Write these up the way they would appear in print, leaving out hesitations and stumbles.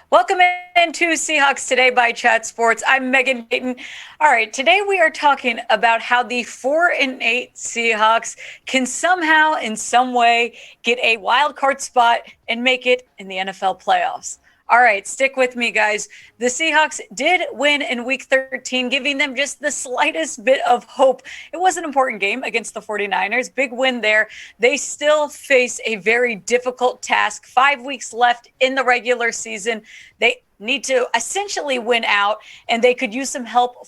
Welcome into Seahawks Today by Chat Sports. I'm Meghan Payton. All right, today we are talking about how the 4-8 Seahawks can somehow, in some way, get a wild card spot and make it in the NFL playoffs. All right, stick with me, guys. The Seahawks did win in Week 13, giving them just the slightest bit of hope. It was an important game against the 49ers. Big win there. They still face a very difficult task. 5 weeks left in the regular season. They need to essentially win out, and they could use some help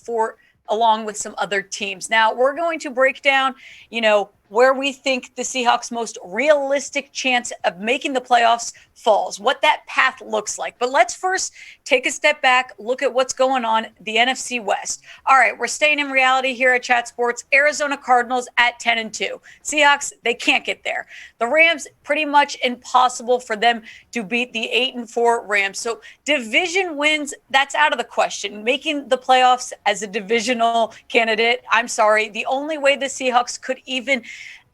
along with some other teams. Now, we're going to break down, where we think the Seahawks' most realistic chance of making the playoffs falls, what that path looks like. But let's first take a step back, look at what's going on the NFC West. All right, we're staying in reality here at Chat Sports. Arizona Cardinals at 10-2. Seahawks, they can't get there. The Rams, pretty much impossible for them to beat the 8-4 Rams. So division wins, that's out of the question. Making the playoffs as a divisional candidate, I'm sorry, the only way the Seahawks could even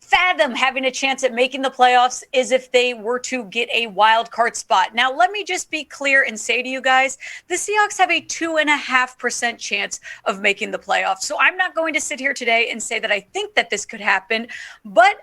fathom having a chance at making the playoffs is if they were to get a wild card spot. Now, let me just be clear and say to you guys, the Seahawks have a 2.5% chance of making the playoffs. So I'm not going to sit here today and say that I think that this could happen, but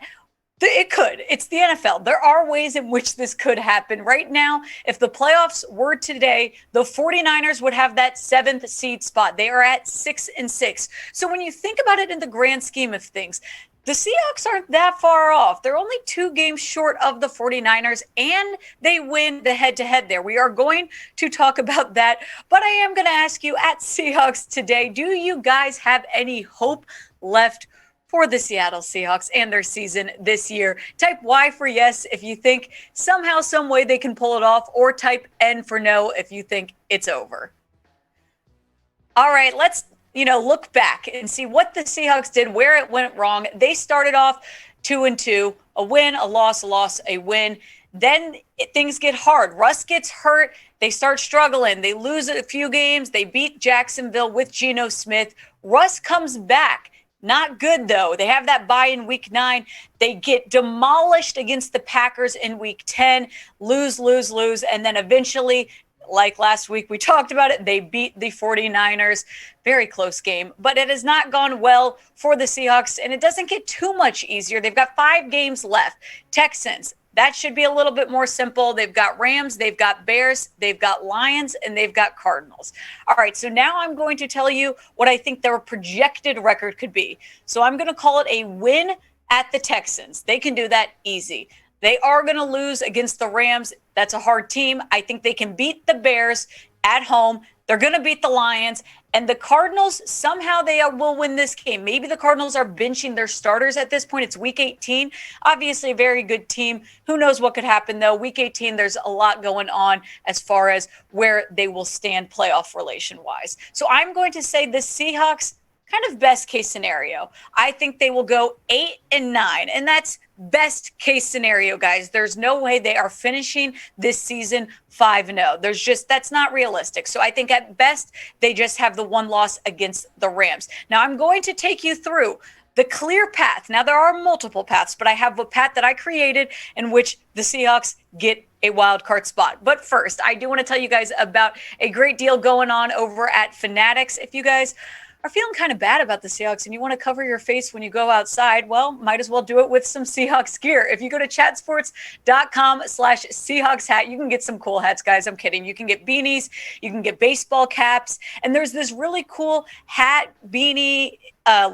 it could. It's the NFL. There are ways in which this could happen. Right now, if the playoffs were today, the 49ers would have that 7th seed spot. They are at 6-6. So when you think about it in the grand scheme of things, the Seahawks aren't that far off. They're only 2 games short of the 49ers, and they win the head-to-head there. We are going to talk about that, but I am going to ask you at Seahawks Today, do you guys have any hope left for the Seattle Seahawks and their season this year? Type Y for yes if you think somehow, some way they can pull it off, or type N for no if you think it's over. All right, let's look back and see what the Seahawks did, where it went wrong. They started off 2-2, a win, a loss, a win. Then things get hard. Russ gets hurt. They start struggling. They lose a few games. They beat Jacksonville with Geno Smith. Russ comes back. Not good, though. They have that bye in Week 9. They get demolished against the Packers in Week 10. Lose. And then eventually, like last week, we talked about it, they beat the 49ers. Very close game. But it has not gone well for the Seahawks, and it doesn't get too much easier. They've got 5 games left. Texans, that should be a little bit more simple. They've got Rams, they've got Bears, they've got Lions, and they've got Cardinals. All right, so now I'm going to tell you what I think their projected record could be. So I'm going to call it a win at the Texans. They can do that easy. They are going to lose against the Rams. That's a hard team. I think they can beat the Bears at home. They're going to beat the Lions. And the Cardinals, somehow they will win this game. Maybe the Cardinals are benching their starters at this point. It's Week 18. Obviously a very good team. Who knows what could happen, though. Week 18, there's a lot going on as far as where they will stand playoff relation-wise. So I'm going to say the Seahawks, kind of best case scenario. I think they will go 8-9, and that's best case scenario, guys. There's no way they are finishing this season 5-0. That's not realistic. So I think at best they just have the one loss against the Rams. Now I'm going to take you through the clear path. Now there are multiple paths, but I have a path that I created in which the Seahawks get a wild card spot. But first, I do want to tell you guys about a great deal going on over at Fanatics. If you guys are feeling kind of bad about the Seahawks and you want to cover your face when you go outside, well, might as well do it with some Seahawks gear. If you go to chatsports.com/Seahawks hat, you can get some cool hats, guys. I'm kidding. You can get beanies, you can get baseball caps, and there's this really cool hat, beanie,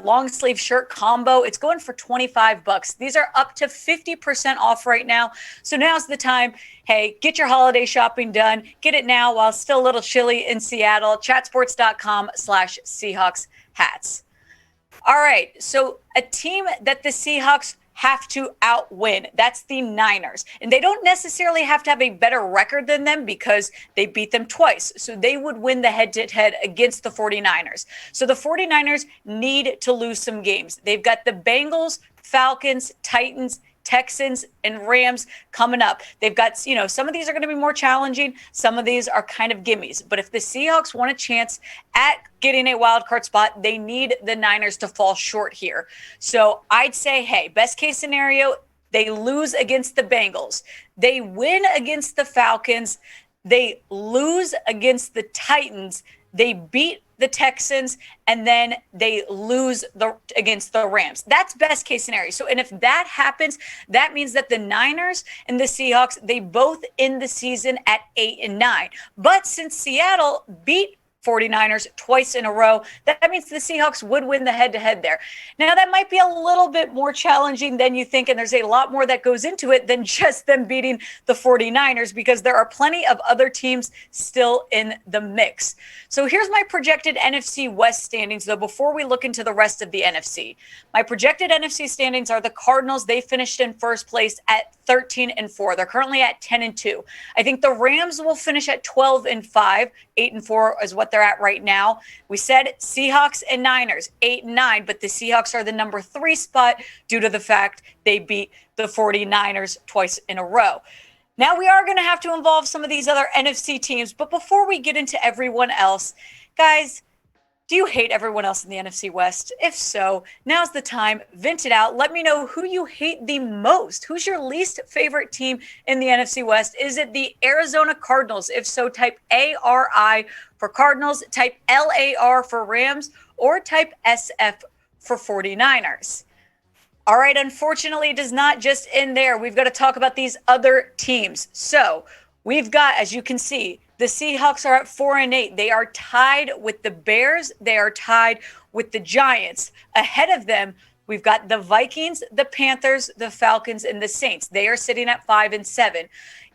long sleeve shirt combo. It's going for $25. These are up to 50% off right now. So now's the time. Hey, get your holiday shopping done. Get it now while it's still a little chilly in Seattle. Chatsports.com/Seahawks hats. All right. So a team that the Seahawks have to outwin, that's the Niners. And they don't necessarily have to have a better record than them because they beat them twice. So they would win the head-to-head against the 49ers. So the 49ers need to lose some games. They've got the Bengals, Falcons, Titans, Texans, and Rams coming up. They've got, you know, some of these are going to be more challenging. Some of these are kind of gimmies. But if the Seahawks want a chance at getting a wild card spot, they need the Niners to fall short here. So I'd say, hey, best case scenario, they lose against the Bengals. They win against the Falcons. They lose against the Titans. They beat the Texans, and then they lose against the Rams. That's best case scenario. So, and if that happens, that means that the Niners and the Seahawks, they both end the season at 8-9. But since Seattle beat 49ers twice in a row, that means the Seahawks would win the head-to-head there. Now, that might be a little bit more challenging than you think, and there's a lot more that goes into it than just them beating the 49ers, because there are plenty of other teams still in the mix. So here's my projected NFC West standings, though, before we look into the rest of the NFC. My projected NFC standings are the Cardinals. They finished in first place at 13-4. They're currently at 10-2. I think the Rams will finish at 12-5. 8-4 is what they're at right now. We said Seahawks and Niners, 8-9, but the Seahawks are the number 3 spot due to the fact they beat the 49ers twice in a row. Now we are going to have to involve some of these other NFC teams, but before we get into everyone else, guys, do you hate everyone else in the NFC West? If so, now's the time. Vent it out. Let me know who you hate the most. Who's your least favorite team in the NFC West? Is it the Arizona Cardinals? If so, type ARI for Cardinals, type LAR for Rams, or type SF for 49ers. All right, unfortunately, it does not just end there. We've got to talk about these other teams. So we've got, as you can see, the Seahawks are at 4-8. They are tied with the Bears. They are tied with the Giants. Ahead of them, we've got the Vikings, the Panthers, the Falcons, and the Saints. They are sitting at 5-7.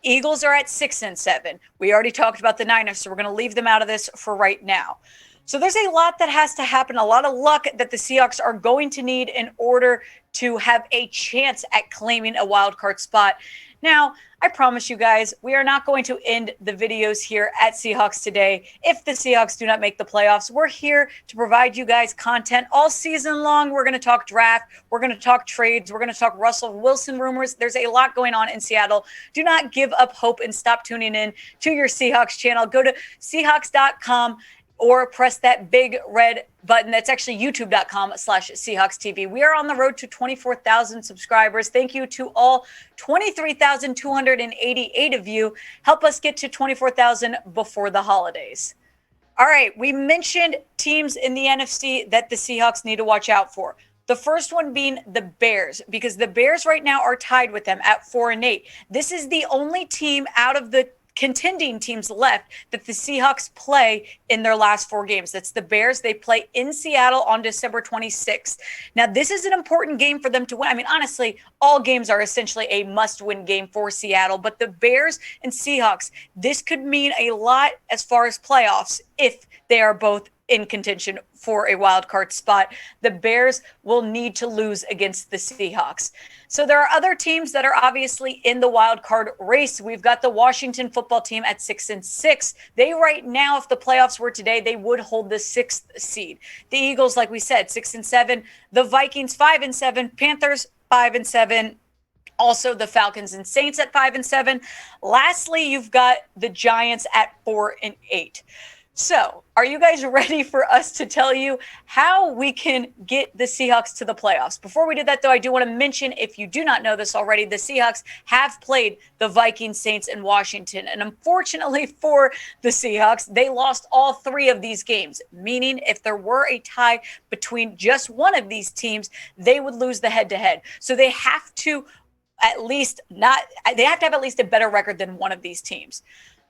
Eagles are at 6-7. We already talked about the Niners, so we're going to leave them out of this for right now. So there's a lot that has to happen, a lot of luck that the Seahawks are going to need in order to have a chance at claiming a wild card spot. Now, I promise you guys, we are not going to end the videos here at Seahawks Today if the Seahawks do not make the playoffs. We're here to provide you guys content all season long. We're going to talk draft. We're going to talk trades. We're going to talk Russell Wilson rumors. There's a lot going on in Seattle. Do not give up hope and stop tuning in to your Seahawks channel. Go to Seahawks.com or press that big red button. That's actually youtube.com/Seahawks TV. We are on the road to 24,000 subscribers. Thank you to all 23,288 of you. Help us get to 24,000 before the holidays. All right, we mentioned teams in the NFC that the Seahawks need to watch out for. The first one being the Bears, because the Bears right now are tied with them at 4-8. This is the only team out of the contending teams left that the Seahawks play in their last 4 games. That's the Bears. They play in Seattle on December 26th. Now, this is an important game for them to win. I mean, honestly, all games are essentially a must-win game for Seattle, but the Bears and Seahawks, this could mean a lot as far as playoffs if they are both in contention for a wild card spot. The Bears will need to lose against the Seahawks. So there are other teams that are obviously in the wild card race. We've got the Washington football team at 6-6. They right now, if the playoffs were today, they would hold the 6th seed. The Eagles, like we said, 6-7. The Vikings 5-7. Panthers 5-7. Also, the Falcons and Saints at 5-7. Lastly, you've got the Giants at 4-8. So, are you guys ready for us to tell you how we can get the Seahawks to the playoffs? Before we do that, though, I do want to mention, if you do not know this already, the Seahawks have played the Vikings, Saints, and Washington. And unfortunately for the Seahawks, they lost all 3 of these games, meaning if there were a tie between just one of these teams, they would lose the head-to-head. So they have to have at least a better record than one of these teams.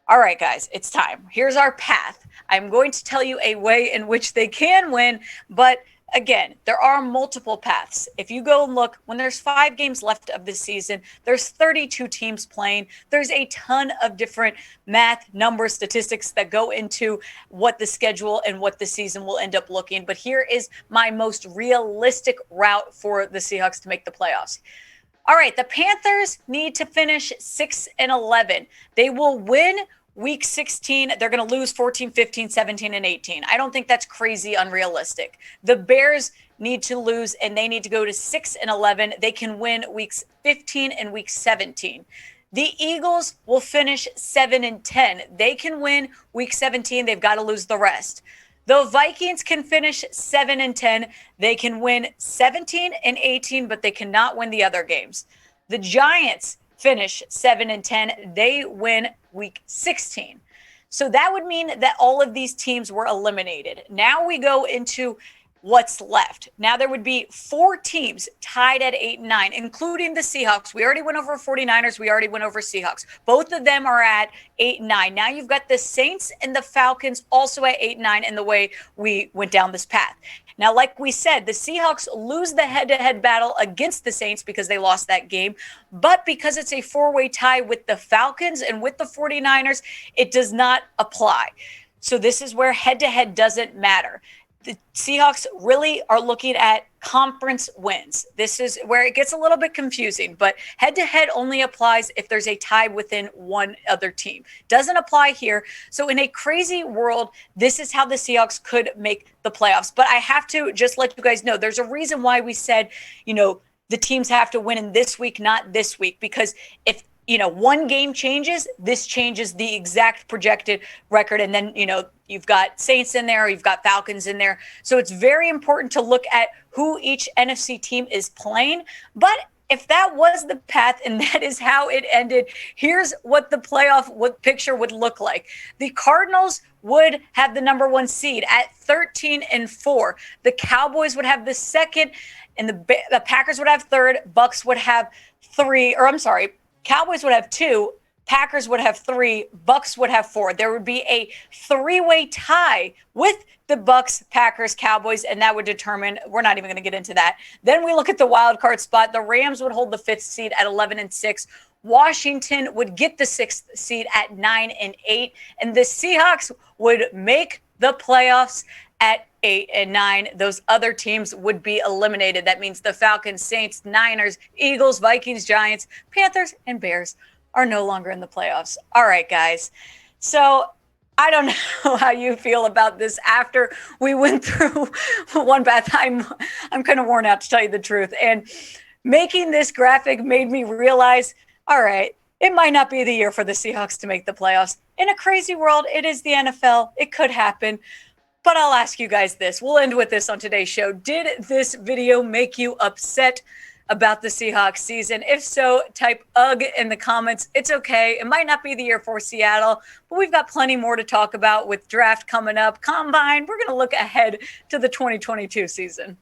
All right, guys, it's time. Here's our path. I'm going to tell you a way in which they can win, but again, there are multiple paths. If you go and look, when there's 5 games left of the season, there's 32 teams playing. There's a ton of different math, numbers, statistics that go into what the schedule and what the season will end up looking. But here is my most realistic route for the Seahawks to make the playoffs. All right, the Panthers need to finish 6-11. They will win week 16. They're going to lose 14, 15, 17, and 18. I don't think that's crazy unrealistic. The Bears need to lose and they need to go to 6-11. They can win weeks 15 and week 17. The Eagles will finish 7-10. They can win week 17. They've got to lose the rest. The Vikings can finish 7-10. They can win 17 and 18, but they cannot win the other games. The Giants finish 7-10. They win week 16. So that would mean that all of these teams were eliminated. Now we go into what's left. Now there would be 4 teams tied at 8-9, including the Seahawks. We already went over 49ers. We already went over Seahawks. Both of them are at 8-9. Now you've got the Saints and the Falcons also at 8-9 in the way we went down this path. Now, like we said, the Seahawks lose the head-to-head battle against the Saints because they lost that game. But because it's a 4-way tie with the Falcons and with the 49ers, it does not apply. So this is where head-to-head doesn't matter. The Seahawks really are looking at conference wins. This is where it gets a little bit confusing, but head-to-head only applies if there's a tie within one other team. Doesn't apply here. So in a crazy world, this is how the Seahawks could make the playoffs. But I have to just let you guys know, there's a reason why we said, the teams have to win in this week, not this week, because if one game changes, this changes the exact projected record. And then, you've got Saints in there, you've got Falcons in there. So it's very important to look at who each NFC team is playing. But if that was the path and that is how it ended, here's what the playoff picture would look like. The Cardinals would have the number 1 seed at 13-4. The Cowboys would have the second, and the Packers would have third. Bucks would have 3, Cowboys would have 2, Packers would have 3, Bucks would have 4. There would be a 3-way tie with the Bucks, Packers, Cowboys, and that would determine, we're not even going to get into that. Then we look at the wild card spot. The Rams would hold the 5th seed at 11-6. Washington would get the 6th seed at 9-8. And the Seahawks would make the playoffs at 8-9. Those other teams would be eliminated. That means the Falcons, Saints, Niners, Eagles, Vikings, Giants, Panthers, and Bears are no longer in the playoffs. All right, guys. So I don't know how you feel about this after we went through one path. I'm kind of worn out, to tell you the truth. And making this graphic made me realize, all right, it might not be the year for the Seahawks to make the playoffs. In a crazy world, it is the NFL. It could happen. But I'll ask you guys this. We'll end with this on today's show. Did this video make you upset about the Seahawks season? If so, type UGG in the comments. It's okay. It might not be the year for Seattle, but we've got plenty more to talk about with draft coming up, combine. We're going to look ahead to the 2022 season.